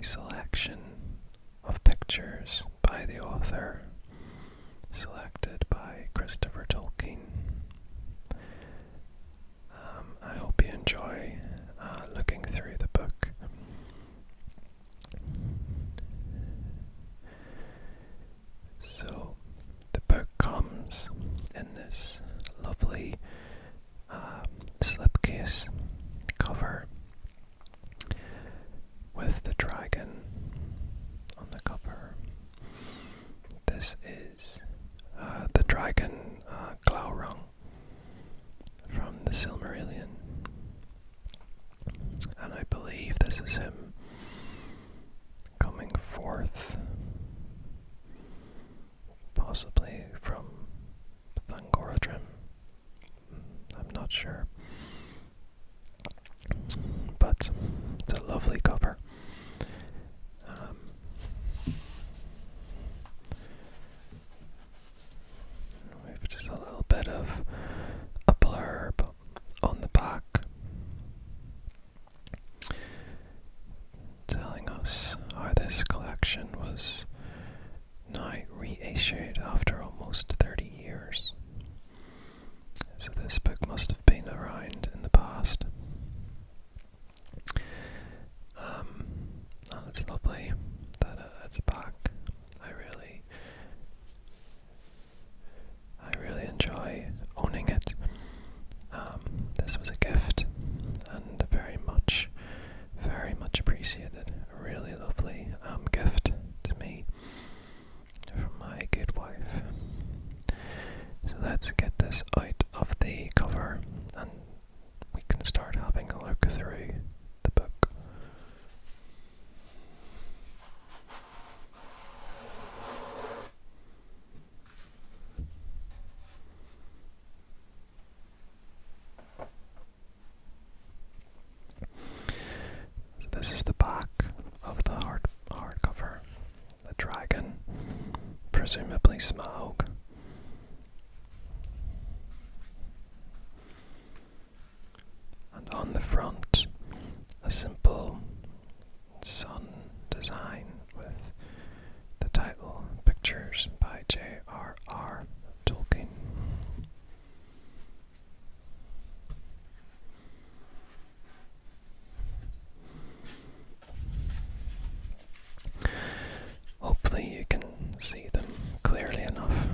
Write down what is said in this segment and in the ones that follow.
a selection of pictures by the author, selected by Christopher Tolkien. I hope you enjoy looking through the book. So, the book comes in this lovely slipcase cover with the dragon on the cover. This is the dragon Glaurung from the Silmarillion, and I believe this is him coming forth, possibly from Thangorodrim. I'm not sure, but it's a lovely cover. We've just a little bit of a blurb on the back telling us how this collection was now reissued after almost 30 years. So this book must have been around in the past. And it's lovely that it's back. I really enjoy owning it. This was a gift, and very much appreciated. A really lovely gift to me from my good wife. So let's get this out of the cover and we can start having a look through the book. So this is the back of the hardcover. The dragon, presumably Smaug. And on the front, a simple sun design with the title Pictures by JRR Tolkien. Hopefully you can see them clearly enough.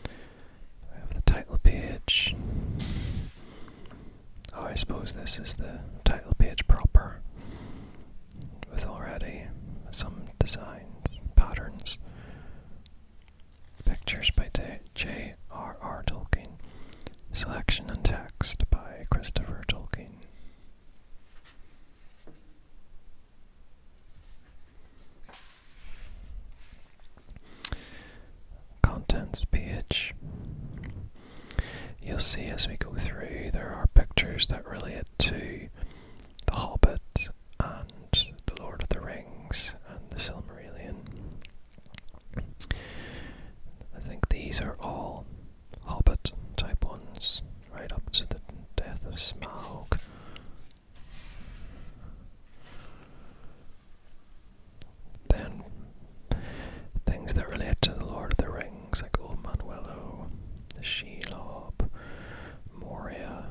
We have the title page. Oh, I suppose this is the title page proper, with already some designs, patterns. Pictures by JRR Tolkien. Selection and text by Christopher Tolkien. Contents page. You'll see as we go through there are pictures that relate to The Hobbit and The Lord of the Rings and the Silmarillion. I think these are all Hobbit type ones, right up to the death of Smaug. Then things that relate to The Lord of the Rings, like Old Man Willow, the Shelob, Moria,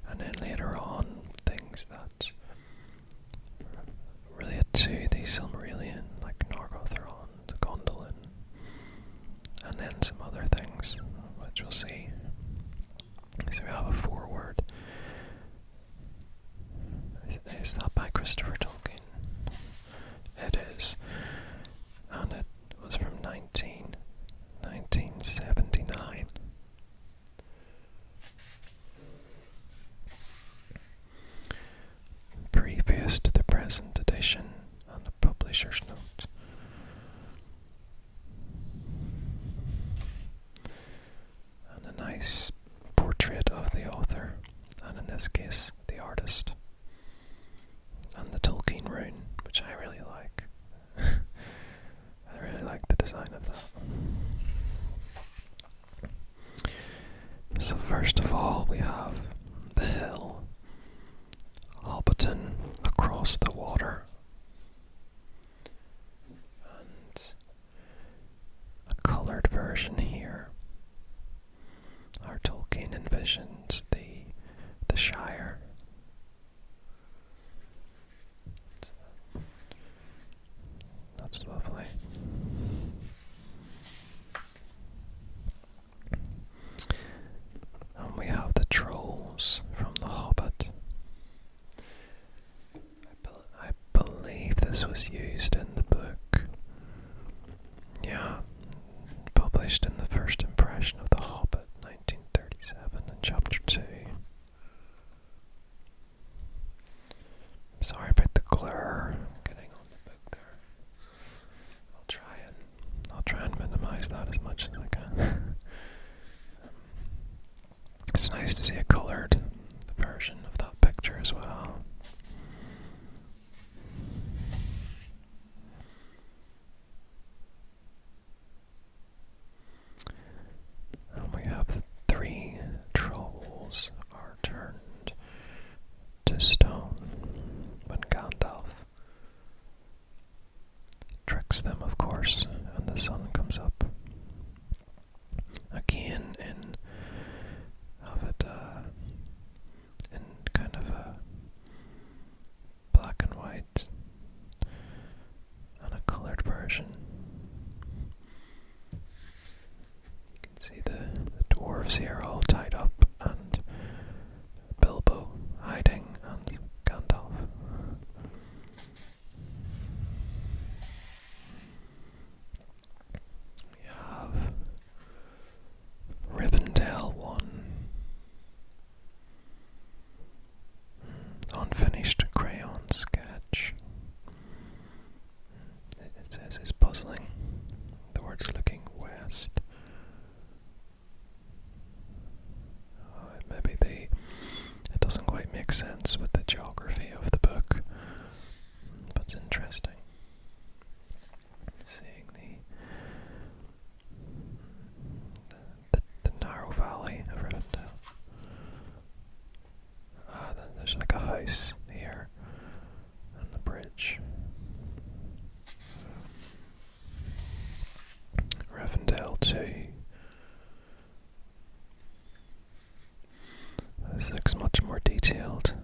and then later on things that relate to the Silmarillion, like Nargothrond, Gondolin, and then some other things, which we'll see. So we have a foreword. Is that by Christopher Tolkien? It is. And it was from 1979. Previous to the present edition and a publisher's note. And a nice portrait of the author, and in this case, the artist. And the Tolkien rune, which I really like. I really like the design of that. So first of all, we have the hill, Hobbiton across the water, this was used in the book. Yeah, published in the first impression of The Hobbit, 1937, in chapter 2. Sorry about the glare getting on the book there. I'll try and minimize that as much as I can. It's nice to see a coloured version of that picture as well. And we have the 3 trolls are turned to stone when Gandalf tricks them, of course, and the sun comes up. Again in Hobbit, in kind of a black and white and a coloured version. You can see the dwarves here all tied up, and Bilbo hiding, and Gandalf. We have Rivendell 1. Unfinished crayon sketch. It says it's puzzling. The word's looking west. Maybe it doesn't quite make sense with the geography of the book, but it's interesting. Seeing the narrow valley of Rivendell. Then there's like a house here and the bridge. Rivendell 2. This looks much more detailed.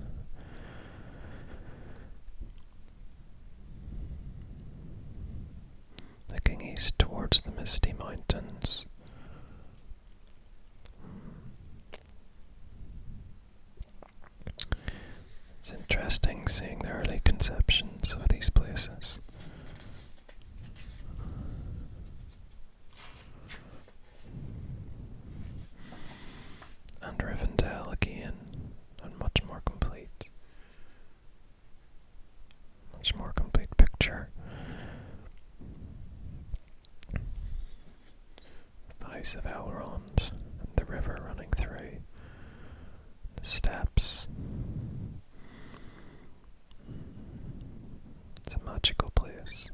Looking east towards the Misty Mountains. It's interesting seeing the early conceptions of these places. And Rivendell again, and much more complete. Much more complete picture. The House of Elrond, and the river running through. The steps. It's a magical place.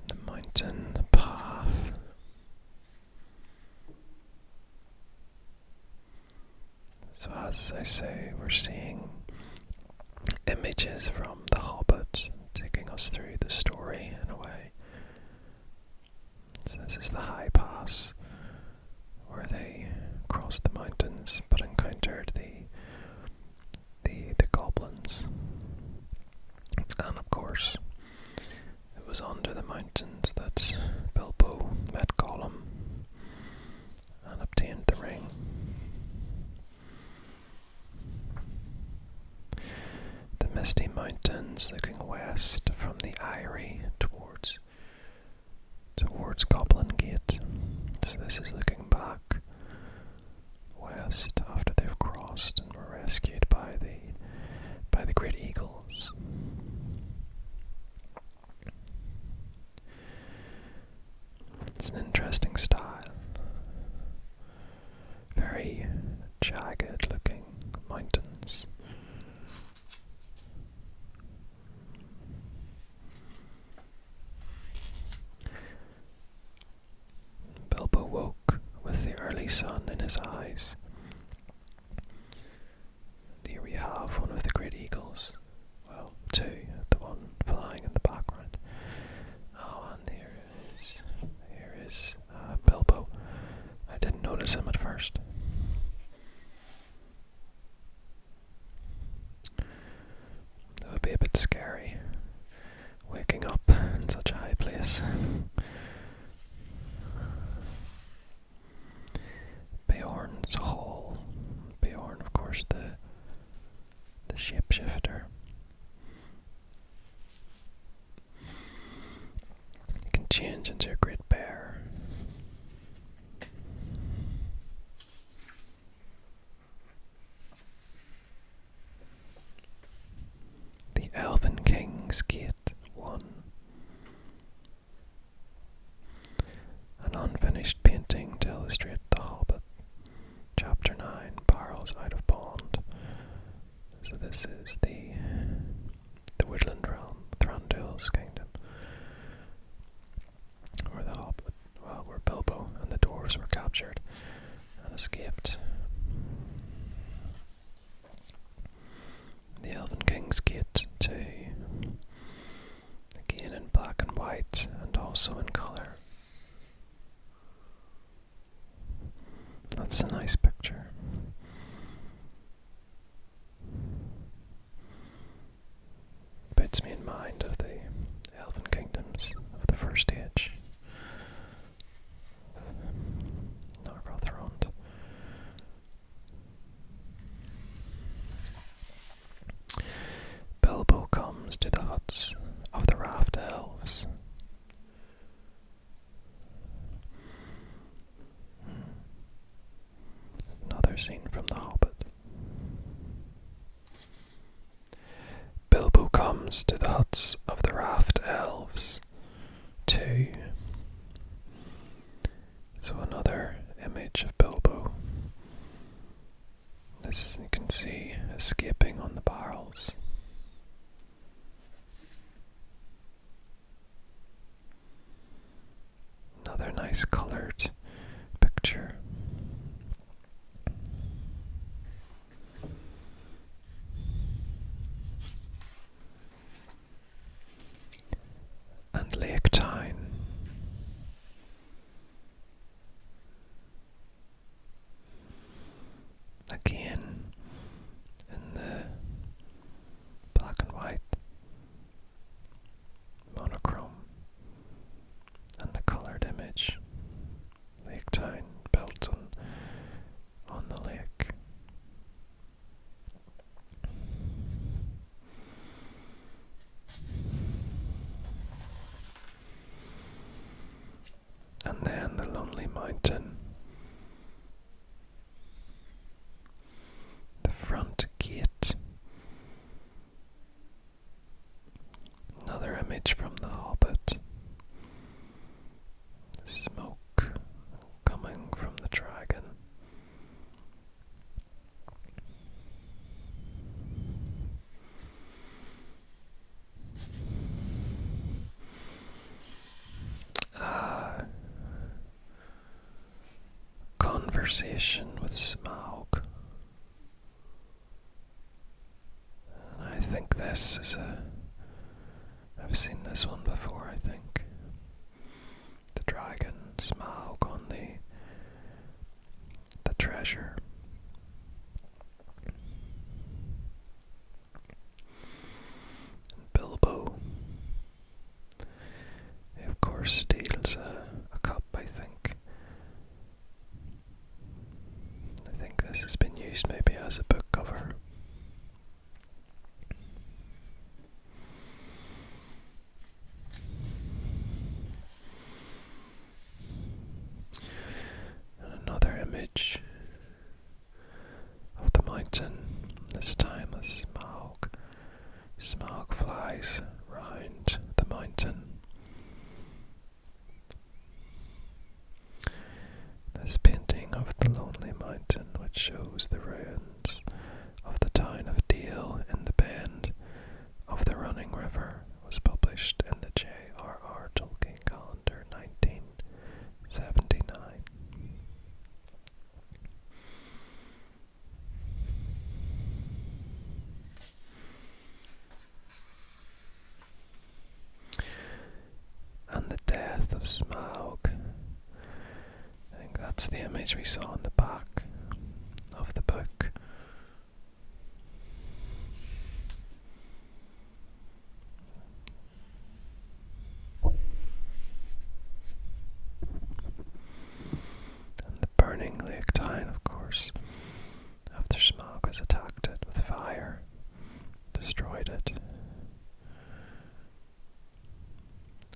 The mountain path. So as I say, we're seeing images from The Hobbit taking us through the story in a way. So this is the high pass where they crossed the mountains but encountered the goblins. And of course, it was under the mountains that Bilbo met Gollum and obtained the ring. The Misty Mountains looking west from the Eyrie towards Goblin Gate. So this is looking back west after they've crossed and were rescued by the great eagles. It's an interesting style. Very jagged looking mountains. Bilbo woke with the early sun in his eyes. And here we have one of the great eagles. Well, 2, the one flying in the background. Oh, and here is Bilbo. I didn't notice him at first. So this is the Woodland Realm, Thranduil's kingdom, where the Hobbit, well, where Bilbo and the dwarves were captured and escaped. The Elven King's Gate too, again in black and white and also in colour. That's a nice picture. Puts me in mind of the Elven kingdoms of the First Age. Nargothrond. Bilbo comes to the huts of the Raft Elves. Another scene from The Hobbit. Bilbo comes to the huts of the Raft Elves too. So another image of Bilbo. This you can see escaping on the barrels. Another nice coloured picture. And Lake Tyne. Again in the black and white monochrome and the coloured image. Lake Tyne built on the lake. And then the Lonely Mountain. The front gate. Another image from The Hobbit. The smoke coming from the dragon. Conversation with Smaug. And I think this is I've seen this one before, I think. The dragon, Smaug on the treasure. And Bilbo, he of course steals a cup, I think. I think this has been used maybe as a book cover. And another image of the mountain, this time as Smaug. Smaug flies round the mountain. This painting of the Lonely Mountain, which shows the ruins of the town of Dale in the bend of the running river, was published in the JRR Tolkien calendar 1979. And the death of Smaug. I think that's the image we saw on the back of the book. And the burning Lake Tyne, of course, after Smaug has attacked it with fire, destroyed it,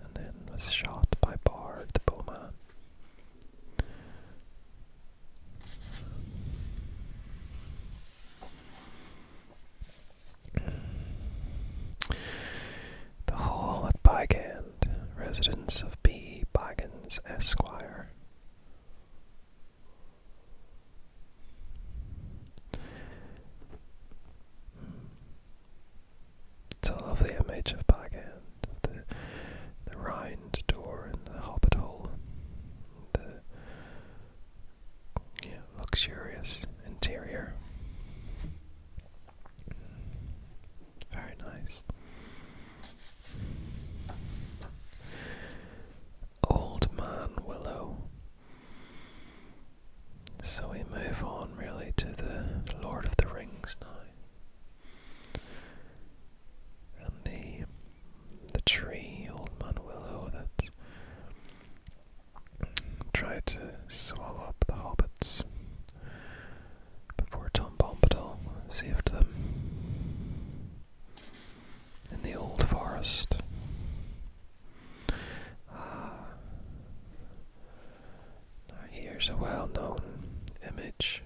and then was shot by Bard the bowman. The hall at Bag End, residence of B. Baggins, Esquire. luxurious interior. Very nice. Old Man Willow. So we move on really to the Lord of the Rings now. And the tree, Old Man Willow, that tried to swallow up the hobbits before Tom Bombadil saved them in the old forest. Now here's a well-known image.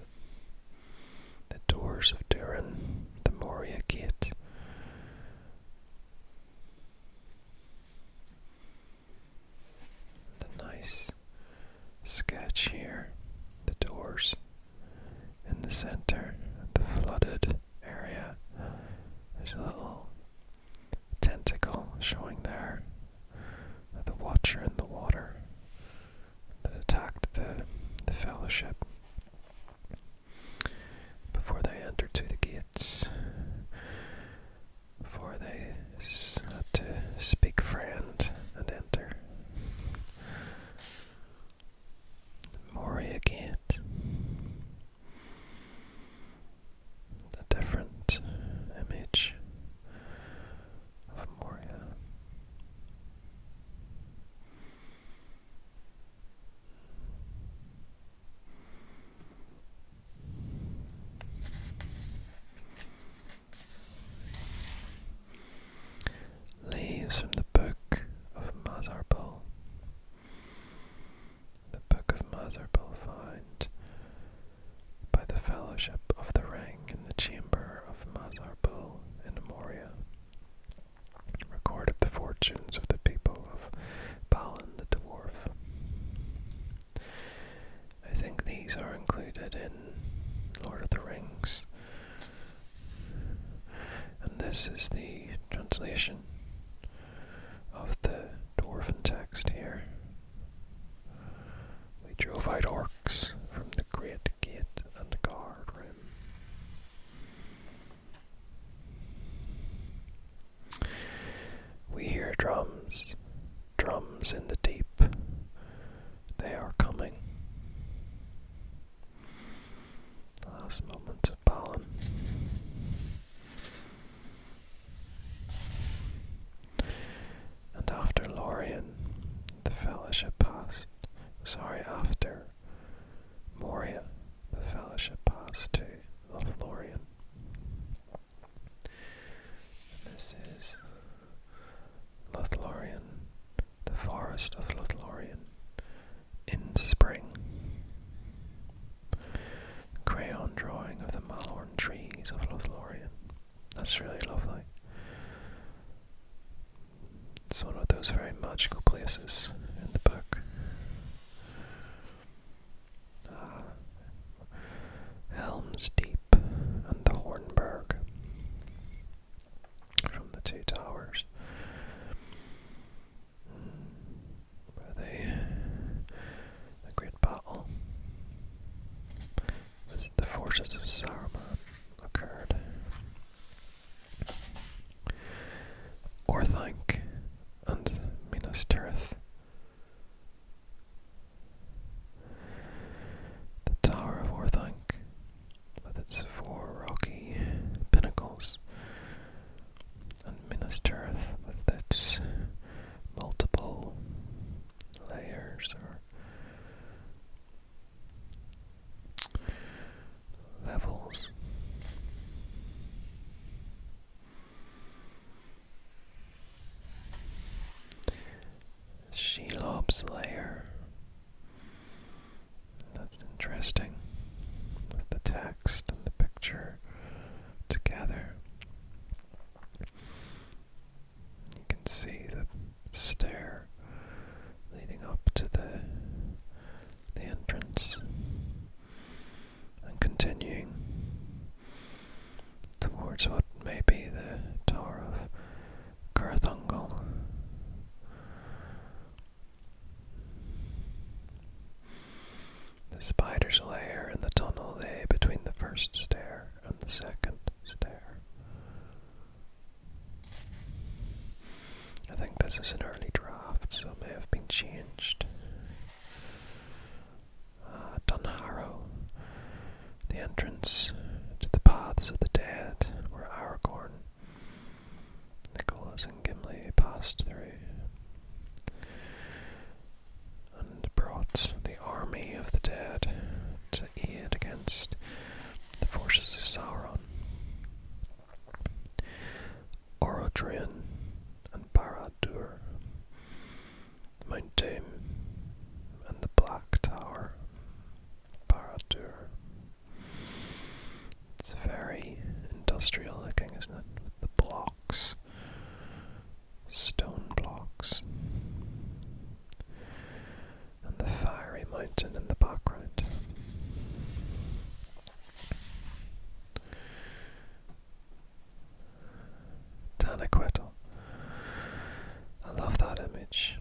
The doors of Durin, the Moria Gate. The nice sketch here. The doors in the center, the flooded area. There's a little tentacle showing there. The Watcher in the water that attacked the Fellowship before they entered to the gates, before they had to speak friend and enter. Moria Gate. A different image of Moria. Leaves from the Book of Mazarbul. The Book of Mazarbul found by the Fellowship of the Ring in the chamber of Mazarbul in Moria recorded the fortunes of the people of Balin the Dwarf. I think these are included in Lord of the Rings, and this is the translation of the dwarven text here. We drove out orcs from the great gate and guard room. We hear drums, drums in the deep. They are coming. Last moments of Balin. And after Lorien, the Fellowship passed. After Moria, the Fellowship passed to Lothlorien. This is Lothlorien, the forest of Lothlorien, in spring. Crayon drawing of the Malorn trees of Lothlorien. That's really lovely. It's one of those very magical places in the book. Helm's Deep and the Hornburg from the Two Towers. Where the great battle with the forces of Saruman occurred. Orthanc and Minas Tirith. The Tower of Orthanc, with its 4 rocky pinnacles, and Minas Tirith with its multiple layers or levels. Shelob's lair. That's interesting, with the text and the picture together. You can see the stair leading up to the entrance and continuing towards what may be the Tower of Garthungal. The spider's lair in the tunnel, the first stair and the second stair. I think this is an early draft, so it may have been changed. Dunharrow, the entrance to the Paths of the Dead, where Aragorn, Legolas and Gimli passed through and brought the army of the dead to aid against the forces of Sauron. Orodruin and Barad-dûr, Mount Doom and the Black Tower. Barad-dûr. It's very industrial looking, isn't it? With the blocks, stone blocks, and the fiery mountain in the background. Tanaquetil. I love that image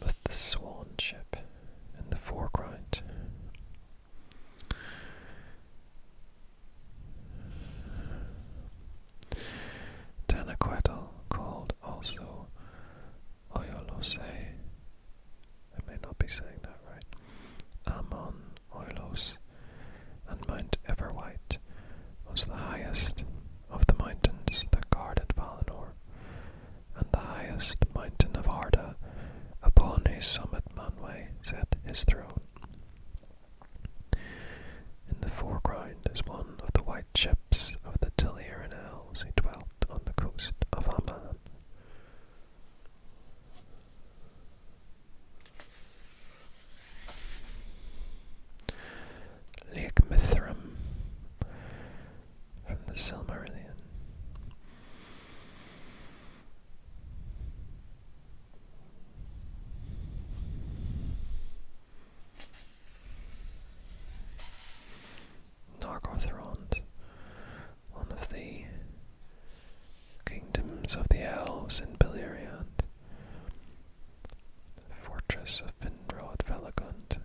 with the swan ship in the foreground. Tanaquetil, called also Oyolose. I may not be saying that right. Amon Oilos and Mount Everwhite was the highest of the mountains that guarded Valinor, and the highest mountain of Arda, upon whose summit Manwë set his throne. In the foreground is one of the white ships of the Tiliaran elves who dwelt on the coast of Aman. Lake Mithrim from the Silmarillion. Nargothrond, one of the kingdoms of the elves in Beleriand, the fortress of Finrod Veligund.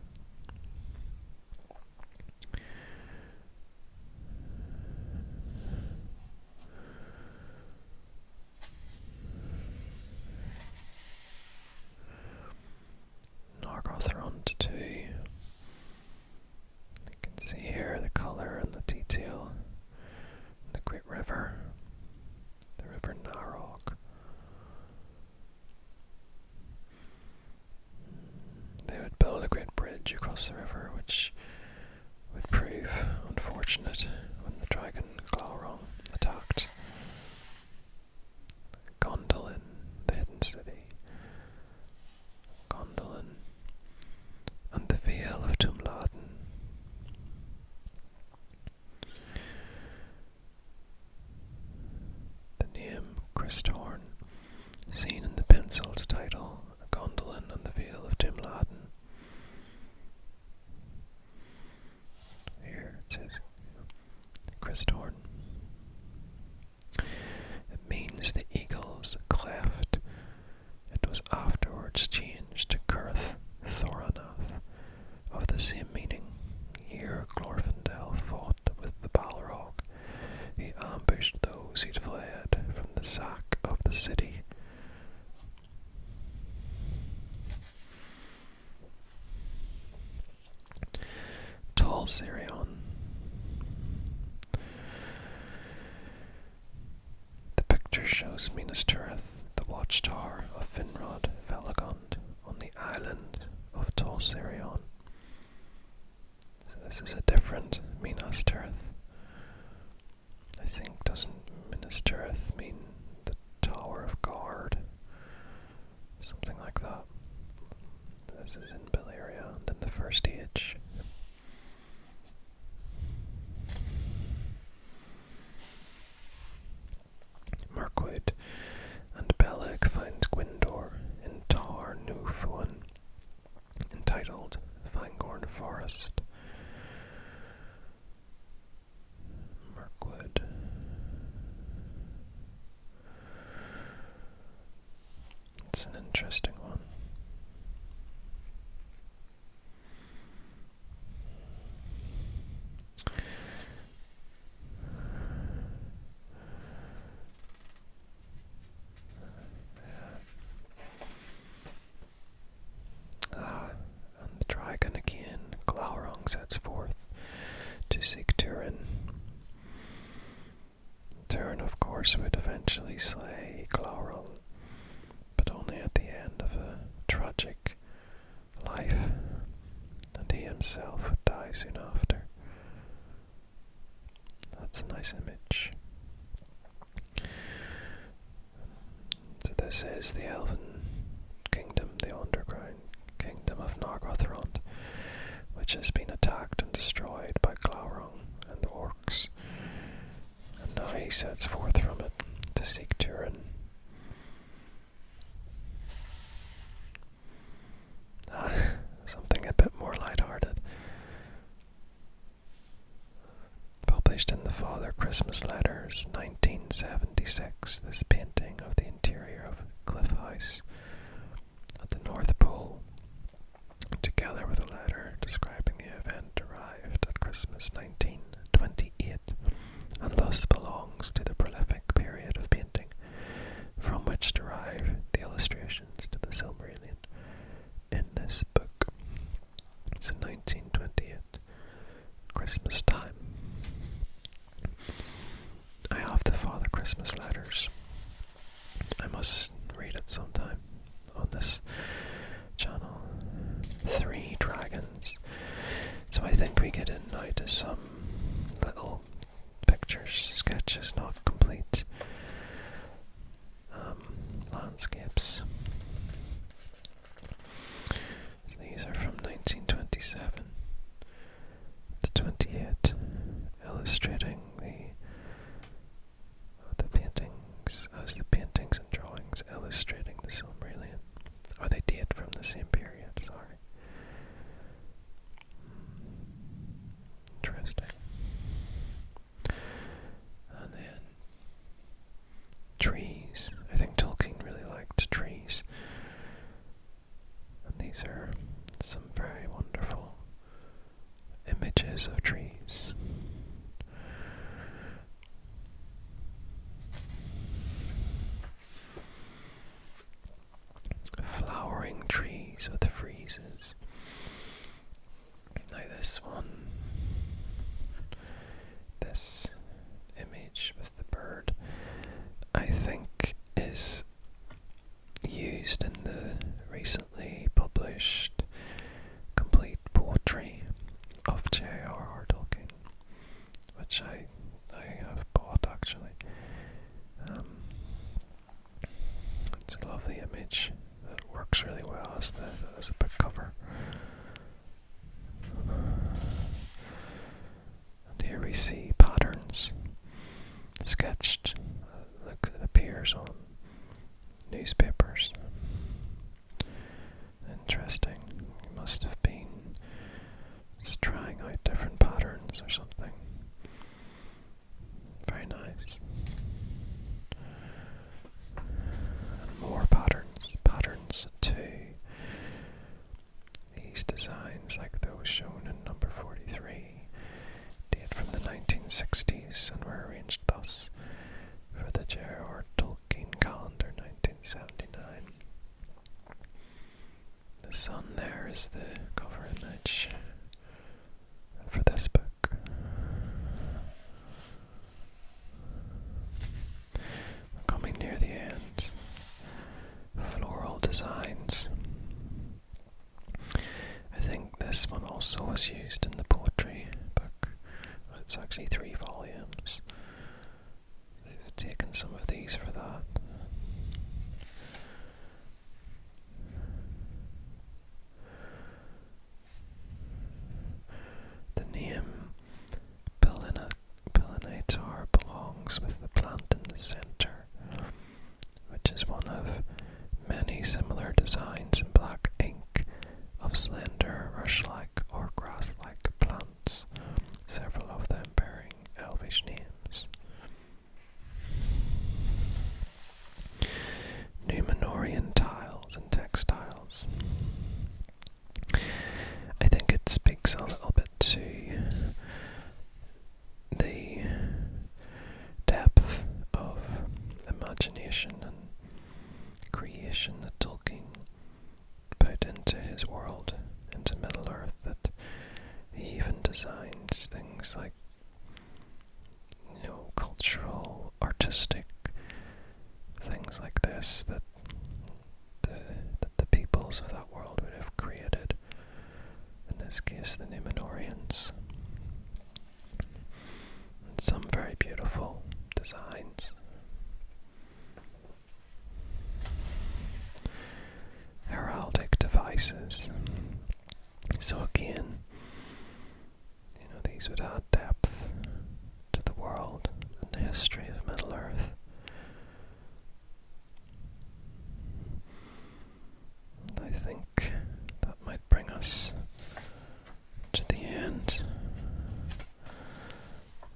Nargothrond too. You can see here the colour and the detail. The great river, the River Narog. They would build a great bridge across the river, which would prove unfortunate when the dragon Glaurung attacked Gondolin, the hidden city. Gondolin and the Vale of Tumladen. The name Christhorn, seen in the penciled title Gondolin and the Vale of Tumladen. Here it says Christhorn. It means the eagle's cleft. It was afterwards changed to Cirith Thoranath, of the same meaning. Here Glorfindel fought with the Balrog. He ambushed those who'd fled from the sack of the city. Tall Sirion. The picture shows Minas Tirith, the watchtower of Finrod Veligund, on the island of Tall Sirion. So this is a different Minas Tirith. I think, doesn't Minas Tirith mean the Tower of Guard? Something like that. This is in Beleriand in the First Age. Mirkwood and Beleg finds Gwyndor in Tar Nufuan, entitled Fangorn Forest. Mirkwood. It's an interesting one. Turin, of course, would eventually slay Glaurung, but only at the end of a tragic life, and he himself would die soon after. That's a nice image. So this is the Elven Kingdom, the underground kingdom of Nargothrond, which has been attacked and destroyed by Glaurung and the orcs. And now he sets forth from it to seek Turin. Something a bit more lighthearted. Published in the Father Christmas Letters, 1976, this painting of the interior of Cliff House at the North Pole, together with a letter describing the event, arrived at Christmas 1928, and thus belongs to the prolific period of painting from which derive the illustrations to the Silmarillion in this book. So 1928, Christmas time. I have the Father Christmas Letters. I must read it sometime on this channel. 3 dragons. So I think we get in now to some little pictures, sketches, not complete landscapes. So these are from 1927 to 28, illustrating the paintings and drawings illustrating the Silmarillion. Or they date from the same period, sorry. Interesting. And then trees. I think Tolkien really liked trees. And these are some very wonderful images of trees. Flowering trees with friezes. Now this image with the bird, I think is used in the recently published complete poetry of JRR Tolkien, which I have bought actually. It's a lovely image. It works really well as a book cover. And here we see patterns sketched. Look, it appears on newspapers. Interesting. He must have been just trying out different patterns or something. Very nice. And more patterns too. These designs, like those shown in number 43, date from the 1960s and were arranged thus for the JRR Tolkien calendar 1979. The sun there is the cover image for this book. We're coming near the end. Floral designs. I think this one also was used in the poetry book. It's actually 3 volumes. They've taken some of these for that. The name Pillinator belongs with the plant in the centre, which is one of many similar designs in black ink of slender rush-like or grass-like plants, several of them bearing Elvish names. Numenorian tiles and textiles. I think it speaks a little bit to the depth of imagination and creation that Tolkien put into his world, into Middle-earth, that he even designs things like, cultural artistic things like this that the peoples of that world would have created. In this case, the Numenorians. And some very beautiful designs. Heraldic devices. So again, these would add depth to the world and the history of Middle-earth. And I think that might bring us to the end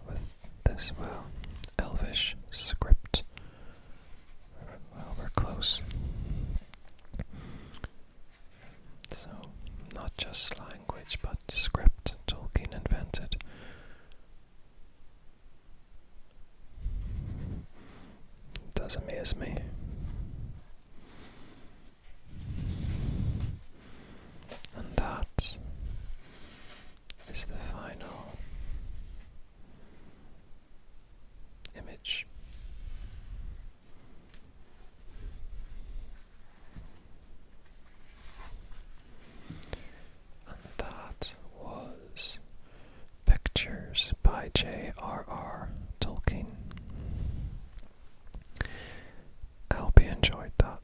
with this, Elvish script. Well, we're close. So, not just language, but script Tolkien invented. It does amaze me. And that is the final image. And that was Pictures by JRR Tolkien. I hope you enjoyed that.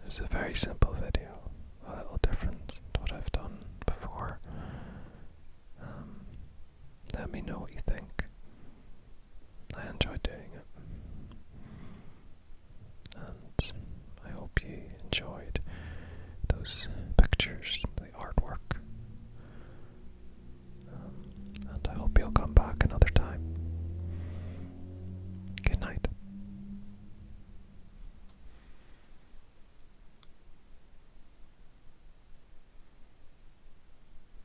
It was a very simple video, a little different to what I've done before. Let me know what you think. I enjoyed doing it. And I hope you enjoyed those pictures, the artwork. And I hope you'll come back another